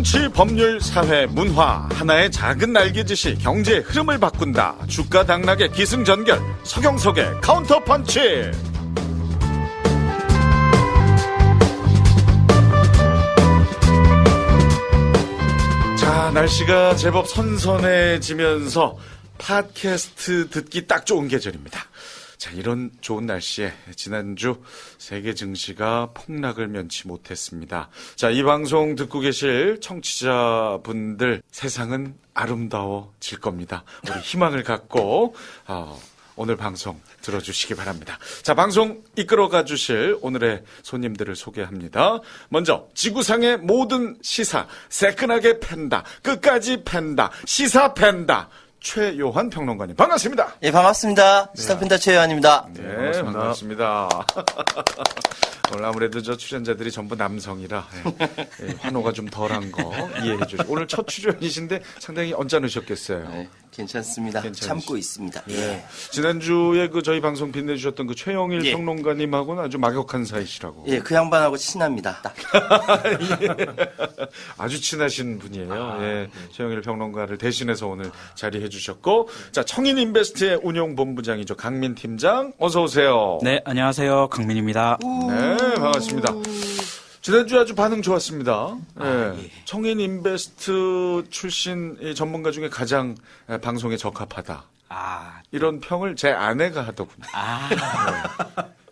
정치, 법률, 사회, 문화 하나의 작은 날개짓이 경제의 흐름을 바꾼다. 주가 당락의 기승전결 서경석의 카운터펀치. 자, 날씨가 제법 선선해지면서 팟캐스트 듣기 딱 좋은 계절입니다. 자, 이런 좋은 날씨에 지난주 세계 증시가 폭락을 면치 못했습니다. 자, 이 방송 듣고 계실 청취자분들, 세상은 아름다워질 겁니다. 우리 희망을 갖고 오늘 방송 들어주시기 바랍니다. 자, 방송 이끌어가 주실 오늘의 손님들을 소개합니다. 먼저 지구상의 모든 시사 새끈하게 팬다, 끝까지 팬다, 시사 팬다, 최요한 평론가님 반갑습니다. 예, 반갑습니다. 시사팬다 최요한입니다. 네, 반갑습니다. 오늘 아무래도 저 출연자들이 전부 남성이라 환호가 좀 덜한 거 이해해 주시고, 오늘 첫 출연이신데 상당히 언짢으셨겠어요. 네, 괜찮습니다. 참고 있습니다. 예. 지난주에 저희 방송 빛내주셨던 최영일 예. 평론가님하고는 아주 막역한 사이시라고. 예, 그 양반하고 친합니다. 아주 친하신 분이에요. 예. 최영일 평론가를 대신해서 오늘 자리해 주셨고, 자, 청인 인베스트의 운용본부장이죠. 강민 팀장, 어서 오세요. 네, 안녕하세요. 강민입니다. 네, 반갑습니다. 지난주에 아주 반응 좋았습니다. 예. 청인 인베스트 출신 전문가 중에 가장 방송에 적합하다. 이런 평을 제 아내가 하더군요.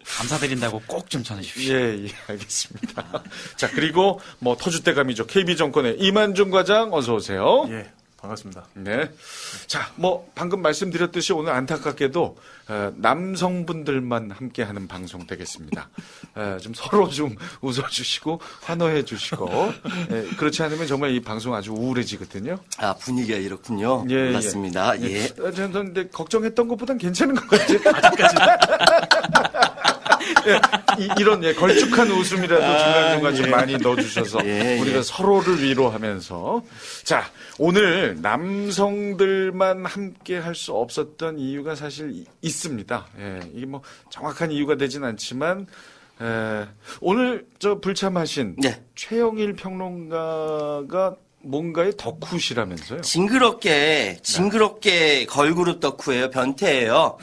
감사드린다고 꼭 좀 전해주십시오. 예, 알겠습니다. 자, 그리고 터줏대감이죠. KB정권의 이만중 과장, 어서 오세요. 예, 반갑습니다. 네. 자, 방금 말씀드렸듯이 오늘 안타깝게도 남성분들만 함께하는 방송 되겠습니다. 좀 서로 좀 웃어주시고 환호해 주시고, 그렇지 않으면 정말 이 방송 아주 우울해지거든요. 아, 분위기가 이렇군요. 예, 몰랐습니다. 예. 저는 근데 걱정했던 것보단 괜찮은 것 같아요. 아직까지. 이런 걸쭉한 웃음이라도 중간중간 좀 많이 넣어주셔서 우리가 서로를 위로하면서, 자, 오늘 남성들만 함께 할 수 없었던 이유가 사실 있습니다. 이게 정확한 이유가 되진 않지만, 오늘 불참하신 최영일 평론가가 뭔가의 덕후시라면서요? 징그럽게 걸그룹 덕후예요. 변태예요.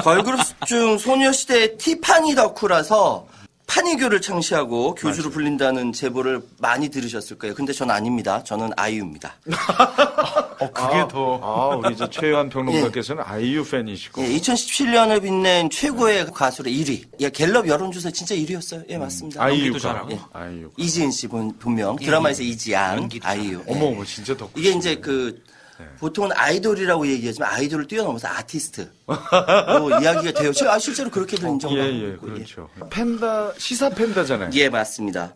걸그룹 중 소녀시대 티파니 덕후라서 파니교를 창시하고 교주로 불린다는 제보를 많이 들으셨을 거예요. 근데 전 아닙니다. 저는 아이유입니다. 그게 더. 우리 최요한 평론가께서는 아이유 팬이시고. 2017년을 빛낸 최고의 가수로 1위. 갤럽 여론조사 진짜 1위였어요. 예, 맞습니다. 아이유가. 잘하고. 아이유. 이지은 씨 본명. 드라마에서 이지안. 아이유. 어머, 진짜 덕후. 이게 이제 보통은 아이돌이라고 얘기하지만 아이돌을 뛰어넘어서 아티스트. 이야기가 돼요. 실제로 그렇게도 인정받고 있고. 그렇죠. 팬다, 시사 팬다잖아요. 예, 맞습니다.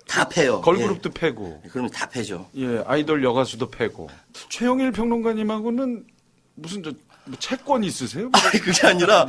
다 패요. 걸그룹도 패고. 그러면 다 패죠. 예, 아이돌 여가수도 패고. 최영일 평론가님하고는 무슨 채권 있으세요? 그게 아니라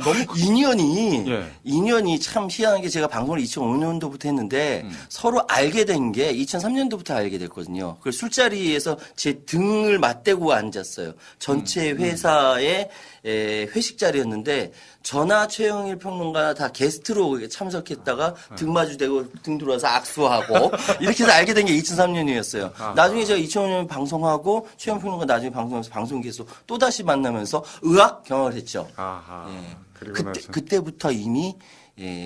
예. 인연이 참 희한한 게, 제가 방송을 2005년도부터 했는데 서로 알게 된 게 2003년도부터 알게 됐거든요. 그 술자리에서 제 등을 맞대고 앉았어요. 전체 회사의 회식 자리였는데 저나 최영일 평론가 다 게스트로 참석했다가 등 마주대고 등 들어와서 악수하고 이렇게 해서 알게 된 게 2003년이었어요. 나중에 제가 2005년 방송하고 최영일 평론가 나중에 방송에서 방송국에서 또다시 만나면서 의학 경험을 했죠. 그때부터 이미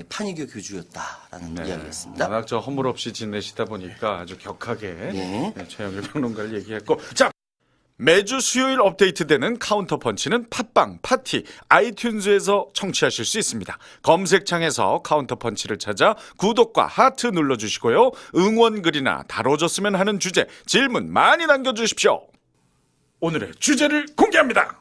파니교 교주였다라는 이야기였습니다. 워낙 허물 없이 지내시다 보니까 아주 격하게 최영일 평론가를 얘기했고, 자, 매주 수요일 업데이트되는 카운터펀치는 팟빵, 파티, 아이튠즈에서 청취하실 수 있습니다. 검색창에서 카운터펀치를 찾아 구독과 하트 눌러주시고요. 응원글이나 다뤄줬으면 하는 주제, 질문 많이 남겨주십시오. 오늘의 주제를 공개합니다.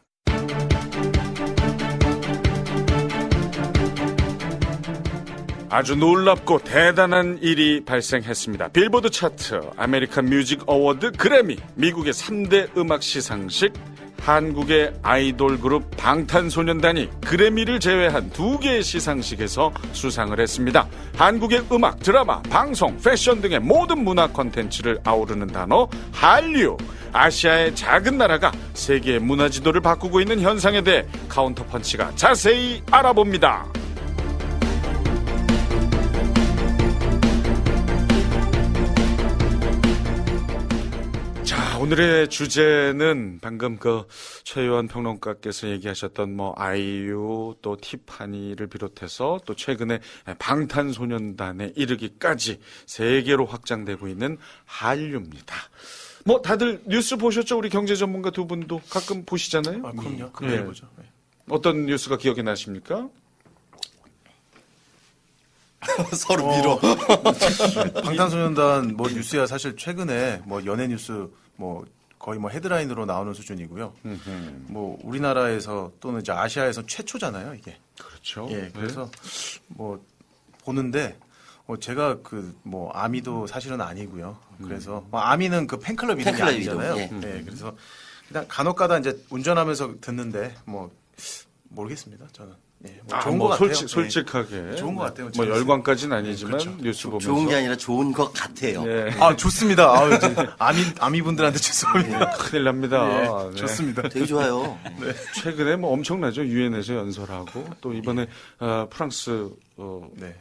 아주 놀랍고 대단한 일이 발생했습니다. 빌보드 차트, 아메리칸 뮤직 어워드, 그래미, 미국의 3대 음악 시상식, 한국의 아이돌 그룹 방탄소년단이 그래미를 제외한 2개의 시상식에서 수상을 했습니다. 한국의 음악, 드라마, 방송, 패션 등의 모든 문화 콘텐츠를 아우르는 단어 한류. 아시아의 작은 나라가 세계의 문화 지도를 바꾸고 있는 현상에 대해 카운터펀치가 자세히 알아봅니다. 오늘의 주제는 방금 그 최요한 평론가께서 얘기하셨던 뭐 아이유 또 티파니를 비롯해서 또 최근에 방탄소년단에 이르기까지 세계로 확장되고 있는 한류입니다. 뭐 다들 뉴스 보셨죠? 우리 경제 전문가 두 분도 가끔 보시잖아요. 아, 그럼요. 예. 매일 보죠. 네. 어떤 뉴스가 기억이 나십니까? 서로 밀어. 방탄소년단 뭐 뉴스야 사실 최근에 뭐 연예 뉴스 뭐 거의 뭐 헤드라인으로 나오는 수준이고요. 뭐 우리나라에서 또는 이제 아시아에서 최초잖아요, 이게. 그렇죠. 예, 그래서 뭐 보는데 제가 그 뭐 아미도 사실은 아니고요. 그래서 뭐 아미는 그 팬클럽 이름이 팬클럽 아니잖아요. 이름, 예, 그래서 그냥 간혹가다 이제 운전하면서 듣는데 뭐 모르겠습니다. 저는 예, 뭐 좋은 것 같아요. 솔직하게. 좋은 것 같아요. 뭐 재밌어요. 열광까지는 아니지만 그렇죠. 뉴스 보면서. 좋은 게 아니라 좋은 것 같아요. 예. 아 좋습니다. 아, 이제 아미 분들한테 죄송합니다. 큰일 납니다. 예, 네. 좋습니다. 되게 좋아요. 최근에 뭐 엄청나죠. 유엔에서 연설하고 또 이번에 프랑스 네.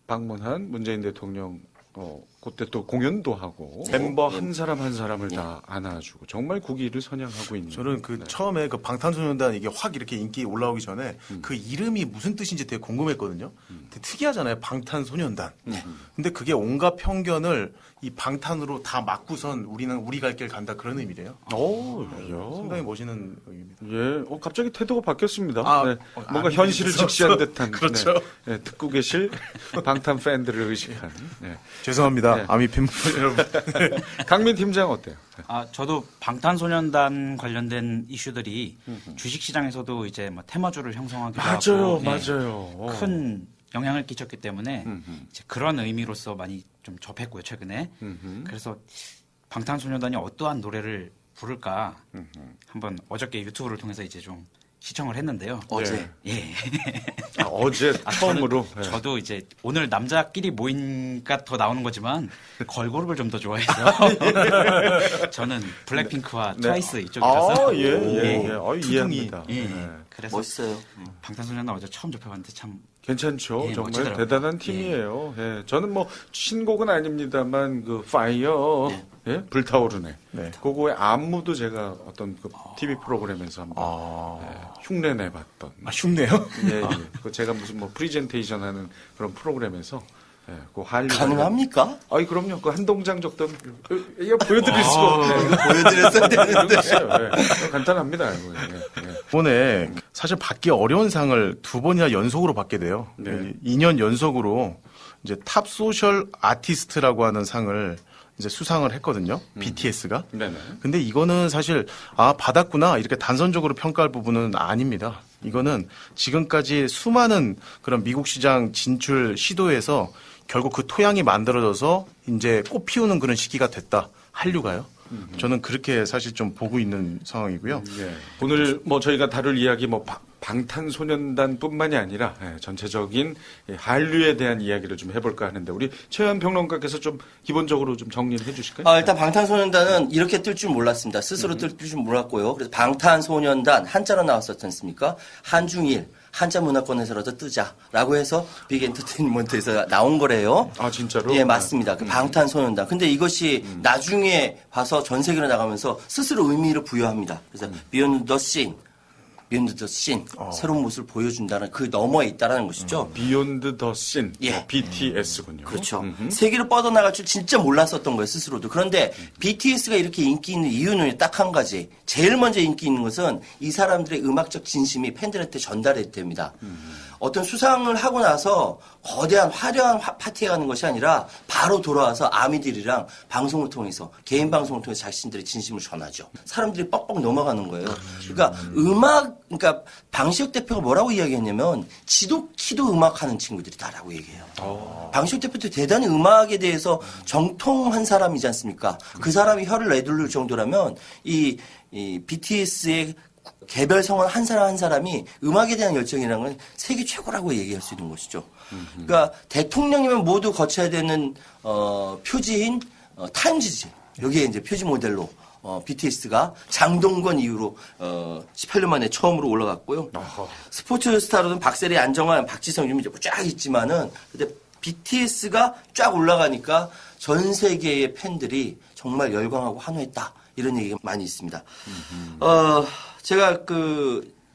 방문한 문재인 대통령 그때 또 공연도 하고 멤버 한 사람 한 사람을 다 안아주고 정말 국위를 선양하고 있는. 저는 그 처음에 그 방탄소년단 이게 확 이렇게 인기 올라오기 전에 그 이름이 무슨 뜻인지 되게 궁금했거든요. 되게 특이하잖아요. 방탄소년단. 근데 그게 온갖 편견을 이 방탄으로 다 막고선 우리는 우리 갈 길 간다 그런 의미래요. 상당히 멋있는 의미입니다. 예, 갑자기 태도가 바뀌었습니다. 아, 네, 뭔가 아니, 현실을 그래서- 직시한 듯한. 그렇죠. 네, 듣고 계실 방탄 팬들을 의식한. 네. 죄송합니다. 네. 아미 팬분 여러분. 강민 팀장 어때요? 저도 방탄소년단 관련된 이슈들이 주식시장에서도 이제 뭐 테마주를 형성하기도 하고 맞아요. 큰 영향을 끼쳤기 때문에 이제 그런 의미로서 많이 좀 접했고요 최근에. 그래서 방탄소년단이 어떠한 노래를 부를까 한번 어저께 유튜브를 통해서 이제 좀 시청을 했는데요. 어제. 예. 어제 처음으로. 네. 저도 이제 오늘 남자끼리 모이니까 더 나오는 거지만 걸그룹을 좀 더 좋아해서 저는 블랙핑크와 트와이스 이쪽이라서 예. 투둥이. 이해합니다. 예. 네. 그래서 멋있어요. 방탄소년단 어제 처음 접해봤는데 참 괜찮죠. 예, 정말 멋지더라고요. 대단한 팀이에요. 예. 저는 뭐 신곡은 아닙니다만 그 파이어, 예? 불타오르네. 네. 그거의 안무도 제가 어떤 그 TV 프로그램에서 한번 흉내 내봤던. 흉내요? 예. 그 제가 무슨 뭐 프리젠테이션 하는 그런 프로그램에서 그 한류 가능합니까? 아이 그럼요. 그 한 동장 정도 이거 보여드릴 수가 없네. 보여드렸어야 되는데. 예. 간단합니다. 이거. 예. 이번에 사실 받기 어려운 상을 두 번이나 연속으로 받게 돼요. 네. 2년 연속으로 이제 탑 소셜 아티스트라고 하는 상을 이제 수상을 했거든요. BTS가. 네네. 근데 이거는 사실 받았구나 이렇게 단선적으로 평가할 부분은 아닙니다. 이거는 지금까지 수많은 그런 미국 시장 진출 시도에서 결국 그 토양이 만들어져서 이제 꽃 피우는 그런 시기가 됐다. 한류가요. 저는 그렇게 사실 좀 보고 있는 상황이고요. 예. 오늘 뭐 저희가 다룰 이야기 뭐 방탄소년단뿐만이 아니라 전체적인 한류에 대한 이야기를 좀 해볼까 하는데 우리 최현 평론가께서 좀 기본적으로 좀 정리를 해주실까요? 일단 방탄소년단은 이렇게 뜰 줄 몰랐습니다. 스스로 뜰 줄 몰랐고요. 그래서 방탄소년단 한자로 나왔었지 않습니까? 한중일. 한자 문화권에서라도 뜨자라고 해서 빅 엔터테인먼트에서 나온 거래요. 아 진짜로? 예, 맞습니다. 그 방탄소년단. 근데 이것이 나중에 봐서 전 세계로 나가면서 스스로 의미를 부여합니다. 그래서 Beyond the Scene, Beyond the Scene, 새로운 모습을 보여준다는 그 너머에 있다라는 것이죠. 비욘드 더 씬, 예. BTS군요. 그렇죠. 세계로 뻗어나갈 줄 진짜 몰랐었던 거예요, 스스로도. 그런데 BTS가 이렇게 인기 있는 이유는 딱 한 가지. 제일 먼저 인기 있는 것은 이 사람들의 음악적 진심이 팬들한테 전달이 됩니다. 어떤 수상을 하고 나서 거대한 화려한 파티에 가는 것이 아니라 바로 돌아와서 아미들이랑 방송을 통해서 개인 방송을 통해서 자신들의 진심을 전하죠. 사람들이 뻑뻑 넘어가는 거예요. 그러니까 그러니까 방시혁 대표가 뭐라고 이야기했냐면 지독히도 음악하는 친구들이다라고 얘기해요. 방시혁 대표도 대단히 음악에 대해서 정통한 사람이지 않습니까? 그 사람이 혀를 내둘 정도라면 이 BTS의 개별 성원 한 사람 한 사람이 음악에 대한 열정이라는 건 세계 최고라고 얘기할 수 있는 것이죠. 그러니까 대통령이면 모두 거쳐야 되는 표지인 타임지지 여기에 이제 표지 모델로 BTS가 장동건 이후로 18년 만에 처음으로 올라갔고요. 스포츠 스타로는 박세리, 안정환, 박지성 이름이 쫙 있지만은 근데 BTS가 쫙 올라가니까 전 세계의 팬들이 정말 열광하고 환호했다. 이런 얘기가 많이 있습니다. 제가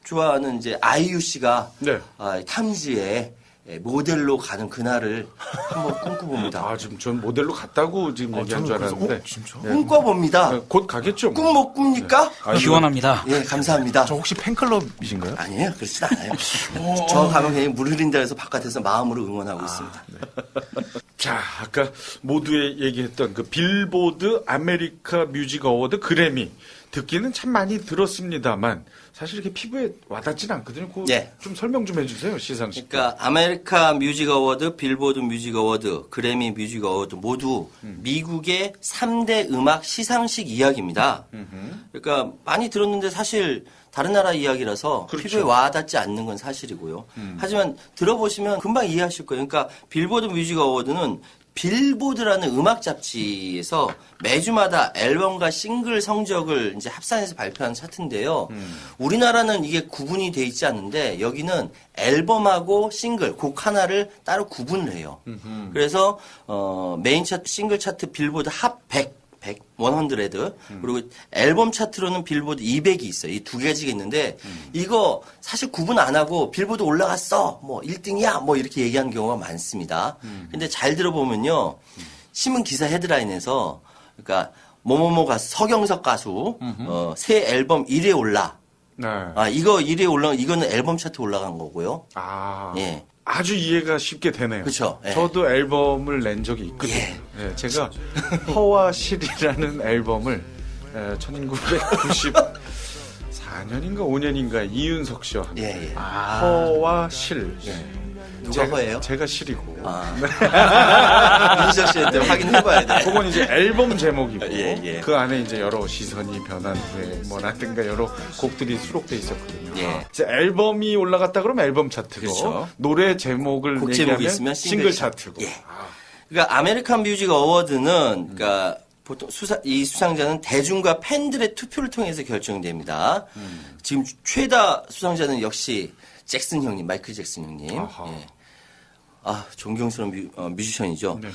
좋아하는 이제 아이유 씨가 네. 탐지에 모델로 가는 그날을 한번 꿈꿔봅니다. 아, 지금 전 모델로 갔다고 지금 얘기한 줄 알았는데. 진짜? 꿈꿔봅니다. 네, 곧 가겠죠. 뭐. 꿈 못 꿉니까? 기원합니다. 예, 감사합니다. 저 혹시 팬클럽이신가요? 아니에요. 그렇진 않아요. 저 가면 그냥 물 흐린다 해서 바깥에서 마음으로 응원하고 있습니다. 자, 아까 모두에 얘기했던 그 빌보드 아메리카 뮤직 어워드 그래미 듣기는 참 많이 들었습니다만 사실 이렇게 피부에 와닿지는 않거든요. 그거 예. 좀 설명 좀 해주세요, 시상식. 그러니까 아메리카 뮤직 어워드, 빌보드 뮤직 어워드, 그래미 뮤직 어워드 모두 미국의 3대 음악 시상식 이야기입니다. 그러니까 많이 들었는데 사실 다른 나라 이야기라서 그렇죠. 피부에 와닿지 않는 건 사실이고요. 하지만 들어보시면 금방 이해하실 거예요. 그러니까 빌보드 뮤직 어워드는 빌보드라는 음악 잡지에서 매주마다 앨범과 싱글 성적을 이제 합산해서 발표하는 차트인데요. 우리나라는 이게 구분이 돼 있지 않는데 여기는 앨범하고 싱글, 곡 하나를 따로 구분을 해요. 그래서 메인 차트, 싱글 차트 빌보드 핫 100, 100, 그리고 앨범 차트로는 빌보드 200이 있어요. 이 두 가지가 있는데 이거 사실 구분 안 하고 빌보드 올라갔어, 뭐 1등이야, 뭐 이렇게 얘기하는 경우가 많습니다. 근데 잘 들어보면요, 신문 기사 헤드라인에서 그러니까 뭐뭐뭐 가수 서경석 가수 새 앨범 1위에 올라. 네. 이거 1위에 올라간 이거는 앨범 차트 올라간 거고요. 아. 예. 아주 이해가 쉽게 되네요. 그쵸, 예. 저도 앨범을 낸 적이 있거든요. 예, 제가 허와 실이라는 앨범을 1994년인가 5년인가 이윤석 씨와 함께 예, 예. 허와 실. 예. 누가 허예요? 제가 실이고. 윤석 씨한테 확인해봐야 돼. 그건 이제 앨범 제목이고 예, 예. 그 안에 이제 여러 시선이 변한 후에 뭐라든가 여러 곡들이 수록돼 있었거든요. 예. 이제 앨범이 올라갔다 그러면 앨범 차트고 그렇죠. 노래 제목을 곡 제목이 얘기하면 있으면 싱글 싱글 차트고. 예. 그러니까 아메리칸 뮤직 어워드는 그러니까 보통 이 수상자는 대중과 팬들의 투표를 통해서 결정됩니다. 지금 최다 수상자는 역시 잭슨 형님, 마이클 잭슨 형님. 아하. 예. 존경스러운 뮤지션이죠. 네,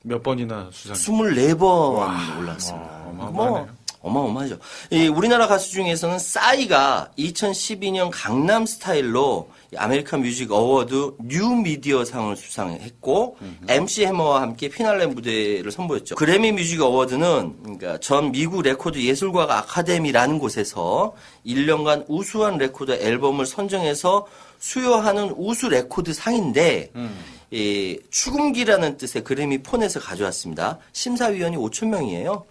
몇 번이나 수상. 24번 올랐습니다. 어마어마하네요. 어마어마하죠. 이 우리나라 가수 중에서는 싸이가 2012년 강남 스타일로 아메리칸 뮤직 어워드 뉴 미디어 상을 수상했고 MC 해머와 함께 피날레 무대를 선보였죠. 그래미 뮤직 어워드는 그러니까 전 미국 레코드 예술가 아카데미라는 곳에서 1년간 우수한 레코드 앨범을 선정해서 수여하는 우수 레코드 상인데 이 축음기라는 뜻의 그래미 폰에서 가져왔습니다. 심사위원이 5,000명이에요.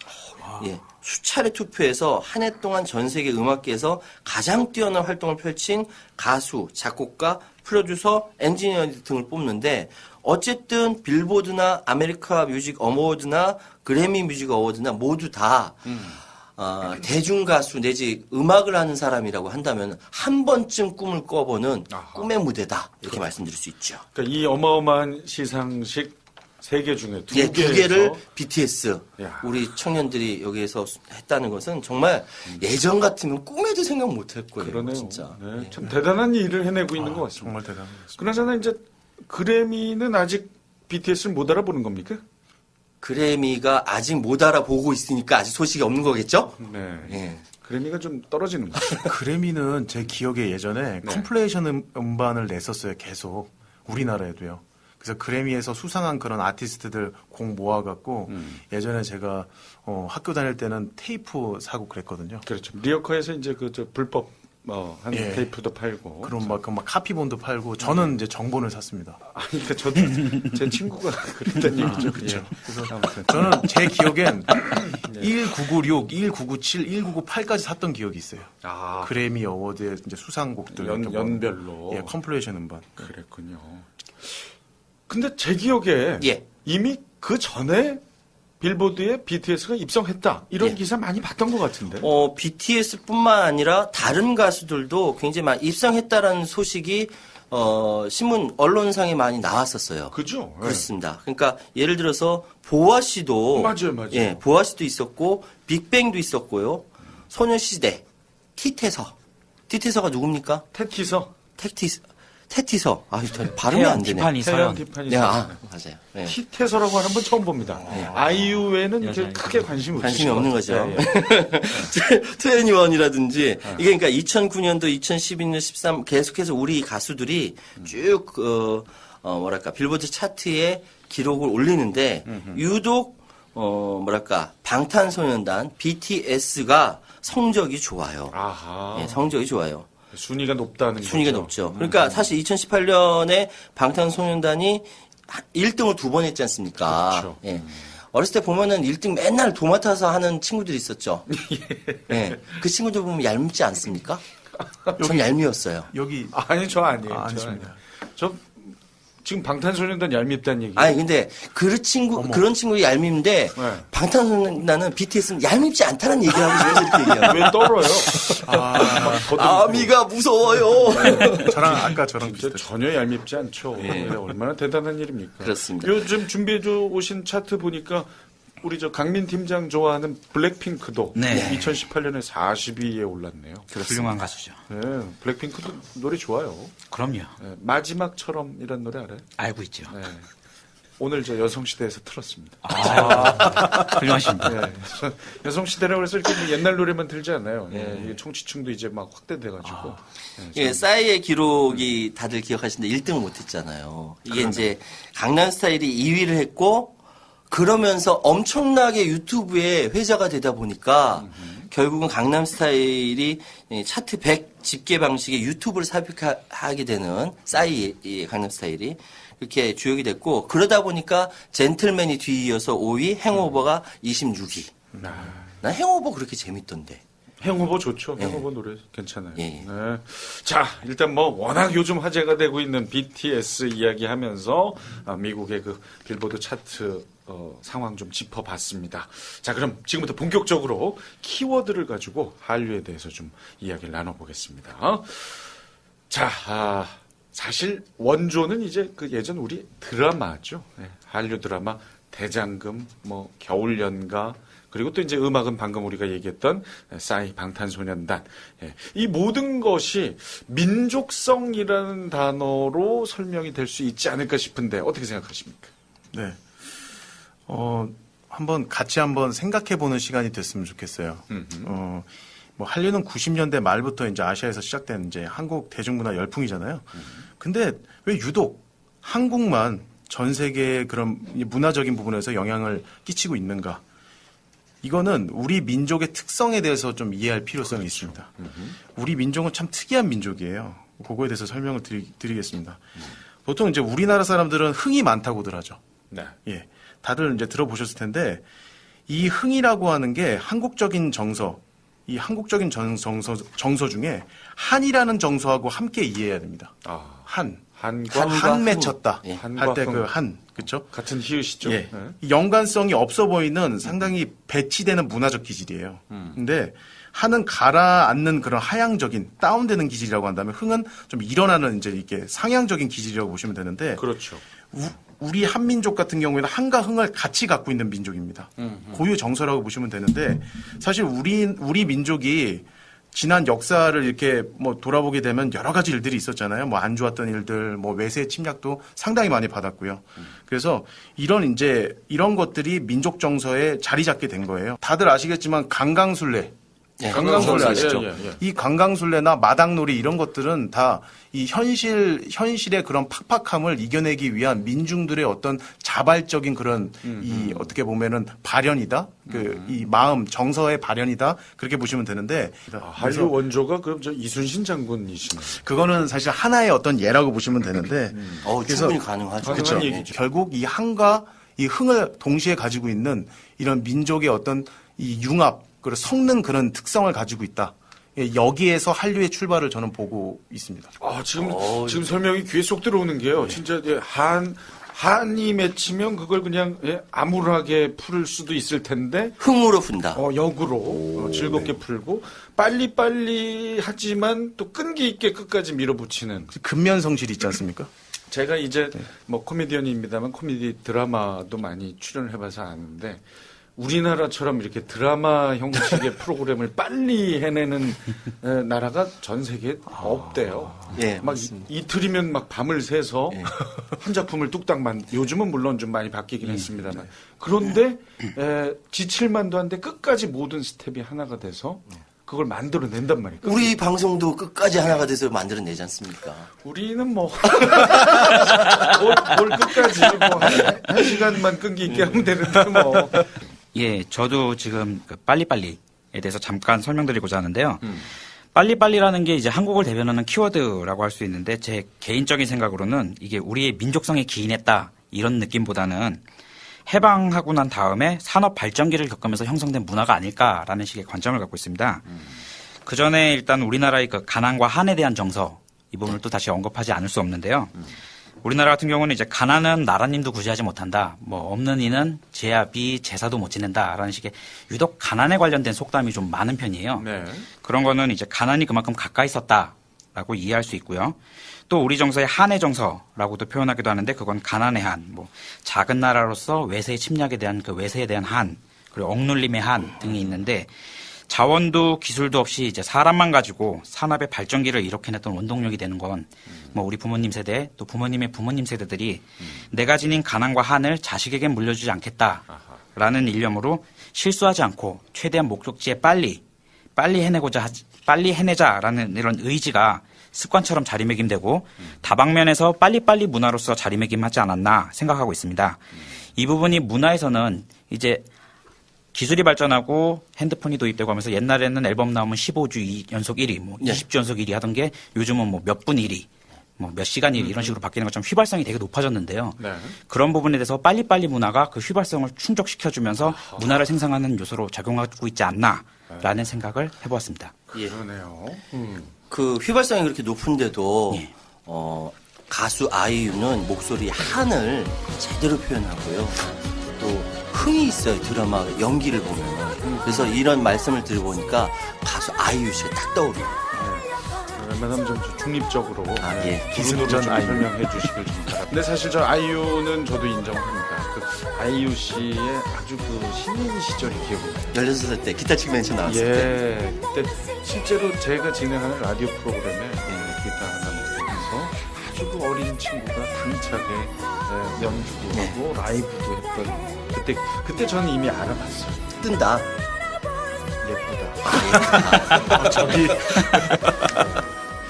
예, 수차례 투표해서 한 해 동안 전 세계 음악계에서 가장 뛰어난 활동을 펼친 가수, 작곡가, 프로듀서, 엔지니어 등을 뽑는데 어쨌든 빌보드나 아메리카 뮤직 어워드나 그래미 뮤직 어워드나 모두 다 대중 가수 내지 음악을 하는 사람이라고 한다면 한 번쯤 꿈을 꿔보는 꿈의 무대다 이렇게 말씀드릴 수 있죠. 그러니까 이 어마어마한 시상식 3개 중에 두 두 개에서 개를 BTS 야. 우리 청년들이 여기에서 했다는 것은 정말 예전 같으면 꿈에도 생각 못할 거예요. 그러네요. 진짜. 네, 참 대단한 일을 해내고 있는 것 같습니다. 정말 대단한 것 같습니다. 그나저나 이제 그래미는 아직 BTS를 못 알아보는 겁니까? 그래미가 아직 못 알아보고 있으니까 아직 소식이 없는 거겠죠? 네. 예. 그래미가 좀 떨어지는 거죠. 그래미는 제 기억에 예전에 컴플레이션 음반을 냈었어요. 계속 우리나라에도요. 그래서 그래미에서 수상한 그런 아티스트들 곡 모아갖고 예전에 제가 학교 다닐 때는 테이프 사고 그랬거든요. 그렇죠. 리어커에서 이제 저 불법 한 예. 테이프도 팔고. 그런 막 카피본도 팔고 저는 이제 정본을 샀습니다. 그러니까 저도 제 친구가 그랬던 얘기죠. 그렇죠. 그래서 아무튼 저는 제 기억엔 1996, 1997, 1998까지 샀던 기억이 있어요. 그래미 어워드의 이제 수상곡들 연별로. 예, 컴플레이션 음반. 그랬군요. 근데 제 기억에 예. 이미 그 전에 빌보드에 BTS가 입성했다 이런 예. 기사 많이 봤던 것 같은데. BTS뿐만 아니라 다른 가수들도 굉장히 많이 입성했다라는 소식이 신문 언론상에 많이 나왔었어요. 그죠? 예. 그렇습니다. 그러니까 예를 들어서 보아 씨도 맞아요. 예, 보아 씨도 있었고 빅뱅도 있었고요. 소녀시대, 티태서가 누굽니까? 테티서. 테티서. 저 발음이 안 되네. 티파니 태연 서연. 티파니 네, 서연. 맞아요. 네. 티태서라고 하는 분 처음 봅니다. 아이유에는 이제 여자 크게 관심이 없으신 관심이 것 없는 같아요. 거죠. 예, 예. 21이라든지 이게 그러니까 2009년도, 2012년, 13 계속해서 우리 가수들이 쭉 뭐랄까 빌보드 차트에 기록을 올리는데 유독 뭐랄까 방탄소년단 BTS가 성적이 좋아요. 아하. 예, 성적이 좋아요. 순위가 높다는 순위가 거죠. 높죠. 그러니까 사실 2018년에 방탄소년단이 1등을 2번 했지 않습니까? 그렇죠. 예. 어렸을 때 보면은 1등 맨날 도맡아서 하는 친구들이 있었죠. 예. 그 친구들 보면 얄밉지 않습니까? 전 얄미웠어요. 여기 아니 저 아니에요. 저 아니십니다. 아니에요. 저 지금 방탄소년단 얄밉다는 얘기. 아니 근데 그런 친구들이 얄밉는데 네. 방탄소년단은 BTS는 얄밉지 않다는 얘기를 하고 싶어서 이렇게 얘기해요. 왜 떨어요? 아미가 무서워요. 저랑 아까 저랑 진짜 비슷해요. 전혀 얄밉지 않죠. 예, 얼마나 대단한 일입니까? 그렇습니다. 요즘 준비해 오신 차트 보니까 우리 저 강민 팀장 좋아하는 블랙핑크도 네. 2018년에 40위에 올랐네요. 훌륭한 가수죠. 네, 블랙핑크도 노래 좋아요. 그럼요. 네, 마지막처럼 이런 노래 알아요? 알고 있죠. 네. 오늘 저 여성시대에서 틀었습니다. 훌륭하십니다. 네, 여성시대라고 해서 이렇게 뭐 옛날 노래만 들지 않아요. 예, 이게 청취층도 이제 막 확대돼가지고. 네, 예, 싸이의 기록이 다들 기억하시는데 1등을 못했잖아요. 이게 이제 강남스타일이 2위를 했고 그러면서 엄청나게 유튜브에 회자가 되다 보니까 결국은 강남스타일이 차트 100 집계 방식의 유튜브를 삽입하게 되는 싸이의 강남스타일이 이렇게 주역이 됐고 그러다 보니까 젠틀맨이 뒤이어서 5위, 행오버가 26위. 난 행오버 그렇게 재밌던데. 행오버 좋죠. 행오버 노래 괜찮아요. 예. 네. 자, 일단 뭐 워낙 요즘 화제가 되고 있는 BTS 이야기하면서 미국의 그 빌보드 차트 상황 좀 짚어봤습니다. 자, 그럼 지금부터 본격적으로 키워드를 가지고 한류에 대해서 좀 이야기를 나눠보겠습니다. 자, 사실 원조는 이제 그 예전 우리 드라마죠. 네, 한류 드라마 대장금, 뭐 겨울연가, 그리고 또 이제 음악은 방금 우리가 얘기했던 싸이 방탄소년단. 예, 이 모든 것이 민족성이라는 단어로 설명이 될 수 있지 않을까 싶은데 어떻게 생각하십니까? 네. 같이 한번 생각해보는 시간이 됐으면 좋겠어요. 뭐 한류는 90년대 말부터 이제 아시아에서 시작된 이제 한국 대중문화 열풍이잖아요. 근데 왜 유독 한국만 전 세계의 그런 문화적인 부분에서 영향을 끼치고 있는가? 이거는 우리 민족의 특성에 대해서 좀 이해할 필요성이 있습니다. 우리 민족은 참 특이한 민족이에요. 그거에 대해서 설명을 드리겠습니다. 보통 이제 우리나라 사람들은 흥이 많다고들 하죠. 네. 예. 다들 이제 들어보셨을 텐데 이 흥이라고 하는 게 한국적인 정서, 이 한국적인 정서 중에 한이라는 정서하고 함께 이해해야 됩니다. 한과 한 맺혔다 예. 할 때 그 한, 그렇죠? 같은 히읗이죠. 예. 네. 이 연관성이 없어 보이는 상당히 배치되는 문화적 기질이에요. 근데 한은 가라앉는 그런 하향적인 다운되는 기질이라고 한다면 흥은 좀 일어나는 이제 이게 상향적인 기질이라고 보시면 되는데 그렇죠. 우리 한민족 같은 경우에는 한과 흥을 같이 갖고 있는 민족입니다. 고유 정서라고 보시면 되는데 사실 우리 민족이 지난 역사를 이렇게 뭐 돌아보게 되면 여러 가지 일들이 있었잖아요. 뭐 안 좋았던 일들, 뭐 외세 침략도 상당히 많이 받았고요. 그래서 이런 것들이 민족 정서에 자리 잡게 된 거예요. 다들 아시겠지만 강강술래. 네, 강강술래 강강술래, 아시죠? 예. 이 강강술래나 마당놀이 이런 것들은 다 이 현실의 그런 팍팍함을 이겨내기 위한 민중들의 어떤 자발적인 그런 이 어떻게 보면은 발현이다. 이 마음 정서의 발현이다. 그렇게 보시면 되는데 한류 원조가 그럼 저 이순신 장군이시네요. 그거는 사실 하나의 어떤 예라고 보시면 되는데 충분히 가능하죠. 가능한 그렇죠. 얘기죠. 결국 이 한과 이 흥을 동시에 가지고 있는 이런 민족의 어떤 이 융합, 그리고 섞는 그런 특성을 가지고 있다. 예, 여기에서 한류의 출발을 저는 보고 있습니다. 지금 설명이 귀에 쏙 들어오는 게요. 진짜 한이 맺히면 그걸 그냥 암울하게 풀 수도 있을 텐데 흥으로 푼다. 역으로 즐겁게 풀고 빨리빨리 하지만 또 끈기 있게 끝까지 밀어붙이는. 근면 성실이 있지 않습니까? 제가 이제 뭐 코미디언입니다만 코미디 드라마도 많이 출연을 해봐서 아는데 우리나라처럼 이렇게 드라마 형식의 프로그램을 빨리 해내는 나라가 전 세계에 없대요. 예, 막 맞습니다. 이틀이면 막 밤을 새서 예. 한 작품을 뚝딱 요즘은 물론 좀 많이 바뀌긴 했습니다만. 그런데 지칠만도 한데 끝까지 모든 스텝이 하나가 돼서 그걸 만들어낸단 말이에요. 우리 방송도 끝까지 하나가 돼서 만들어내지 않습니까? 우리는 뭘 끝까지 한 시간만 끈기 있게 하면 되는데 뭐. 예, 저도 지금 그 빨리빨리에 대해서 잠깐 설명드리고자 하는데요. 빨리빨리라는 게 이제 한국을 대변하는 키워드라고 할 수 있는데 제 개인적인 생각으로는 이게 우리의 민족성에 기인했다 이런 느낌보다는 해방하고 난 다음에 산업 발전기를 겪으면서 형성된 문화가 아닐까라는 식의 관점을 갖고 있습니다. 그 전에 일단 우리나라의 그 가난과 한에 대한 정서 이 부분을 또 다시 언급하지 않을 수 없는데요. 우리나라 같은 경우는 이제 가난은 나라님도 구제하지 못한다. 뭐 없는 이는 제압이 제사도 못 지낸다라는 식의 유독 가난에 관련된 속담이 좀 많은 편이에요. 네. 그런 거는 이제 가난이 그만큼 가까이 있었다라고 이해할 수 있고요. 또 우리 정서의 한의 정서라고도 표현하기도 하는데 그건 가난의 한, 뭐 작은 나라로서 외세의 침략에 대한 그 외세에 대한 한, 그리고 억눌림의 한 등이 있는데 자원도 기술도 없이 이제 사람만 가지고 산업의 발전기를 일으켜냈던 원동력이 되는 건 뭐 우리 부모님 세대 또 부모님의 부모님 세대들이 내가 지닌 가난과 한을 자식에게 물려주지 않겠다라는 일념으로 실수하지 않고 최대한 목적지에 빨리 해내자라는 이런 의지가 습관처럼 자리매김되고 다방면에서 빨리빨리 문화로서 자리매김하지 않았나 생각하고 있습니다. 이 부분이 문화에서는 이제 기술이 발전하고 핸드폰이 도입되고 하면서 옛날에는 앨범 나오면 15주 연속 1위, 뭐 20주 연속 1위 하던 게 요즘은 뭐 몇 분 1위, 뭐 몇 시간 1위 이런 식으로 바뀌는 것처럼 휘발성이 되게 높아졌는데요. 네. 그런 부분에 대해서 빨리빨리 문화가 그 휘발성을 충족시켜주면서 문화를 생성하는 요소로 작용하고 있지 않나라는 생각을 해보았습니다. 예. 그러네요. 그 휘발성이 그렇게 높은데도 예. 가수 아이유는 목소리 한을 제대로 표현하고요. 또 흥이 있어요. 드라마 연기를 보면. 그래서 이런 말씀을 들어보니까 가수 아이유 씨가 딱 떠오르요. 웬만하면 좀 중립적으로 예. 기승전 기승전 아이유. 설명해 주시길 좀 바랍니다. 근데 사실 저 아이유는 저도 인정합니다. 그 아이유 씨의 아주 그 신인 시절이 기억이 나요. 16살 때 기타 치면서 나왔을 때. 예, 그때 실제로 제가 진행하는 라디오 프로그램에 기타 하나 부르면서 아주 그 어린 친구가 당차게 연주도 하고 라이브도 했던 그때 저는 이미 알아봤어요. 뜬다. 예쁘다. 저기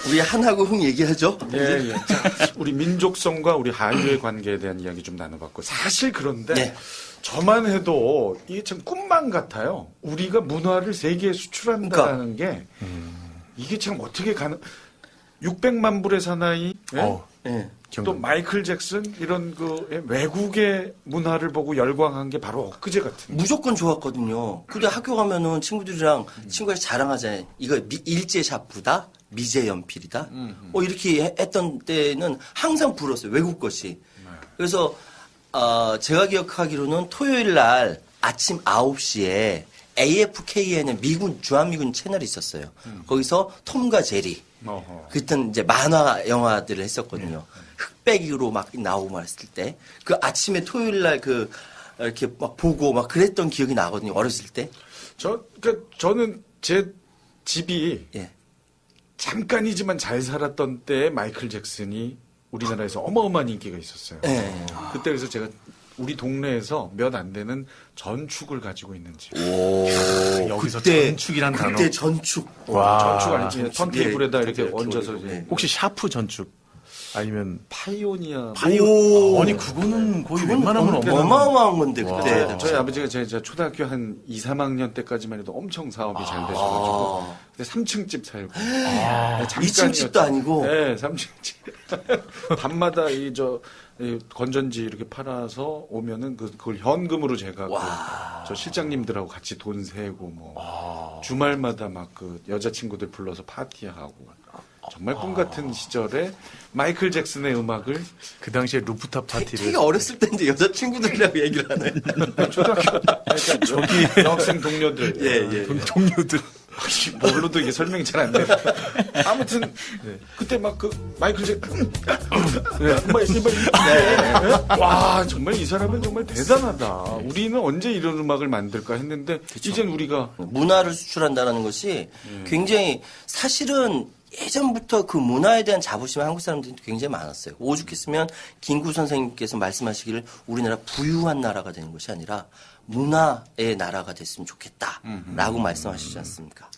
우리 한하고 흥 얘기하죠? 예. 자, 우리 민족성과 우리 한류의 관계에 대한 이야기 좀 나눠봤고 사실 그런데 네. 저만 해도 이게 참 꿈만 같아요. 우리가 문화를 세계에 수출한다는 게 이게 참 어떻게 600만 불의 사나이 예? 예. 또 마이클 잭슨 이런 그 외국의 문화를 보고 열광한 게 바로 엊그제 같은. 무조건 좋았거든요. 근데 학교 가면은 친구들이랑 친구가 자랑하잖아요. 이거 일제 샤프다, 미제 연필이다. 이렇게 했던 때는 항상 불었어요. 외국 것이. 그래서 제가 기억하기로는 토요일 날 아침 9시에 AFKN의 주한미군 채널이 있었어요. 거기서 톰과 제리. 어허. 그때는 이제 만화 영화들을 했었거든요. 흑백으로 막 나오고 말했을 때. 그 아침에 토요일 날 이렇게 막 보고 막 그랬던 기억이 나거든요. 어렸을 때. 그러니까 저는 제 집이 예. 잠깐이지만 잘 살았던 때에 마이클 잭슨이 우리나라에서 어마어마한 인기가 있었어요. 예. 그때 그래서 제가 우리 동네에서 몇 안 되는 전축을 가지고 있는 집. 여기서 전축이란 단어. 그때 전축. 전축 아니지. 전축. 턴테이블에다 예, 이렇게 전축. 얹어서 예. 이제 혹시 샤프 전축 아니면 파이오니아. 오. 아니 그거는 거의 그건 웬만하면 어마어마한 건데 와. 그때. 저희 아버지가 제 초등학교 한 2, 3학년 때까지만 해도 엄청 사업이 잘 되셔가지고 근데 3층 집 살고 네, 2층 집도 아니고. 네, 3층 집 밤마다 이 건전지 이렇게 팔아서 오면은 그걸 현금으로 제가 저 실장님들하고 같이 돈 세고 뭐 주말마다 막 그 여자친구들 불러서 파티하고 정말 꿈 같은 시절에 마이클 잭슨의 음악을 그 당시에 루프탑 되게 파티를 어렸을 때인데 여자친구들이라고 얘기를 하네. 초등학교 그러니까 여학생 동료들 예. 동료들 뭘로도 이게 설명이 잘 안 돼. 아무튼 그때 막 그 마이클 잭슨 와 정말 이 사람은 정말 대단하다. 우리는 언제 이런 음악을 만들까 했는데 이젠 우리가 문화를 수출한다라는 것이 굉장히 사실은 예전부터 그 문화에 대한 자부심이 한국 사람들이 굉장히 많았어요. 오죽했으면 김구 선생님께서 말씀하시기를 우리나라 부유한 나라가 되는 것이 아니라 문화의 나라가 됐으면 좋겠다라고 말씀하시지 않습니까?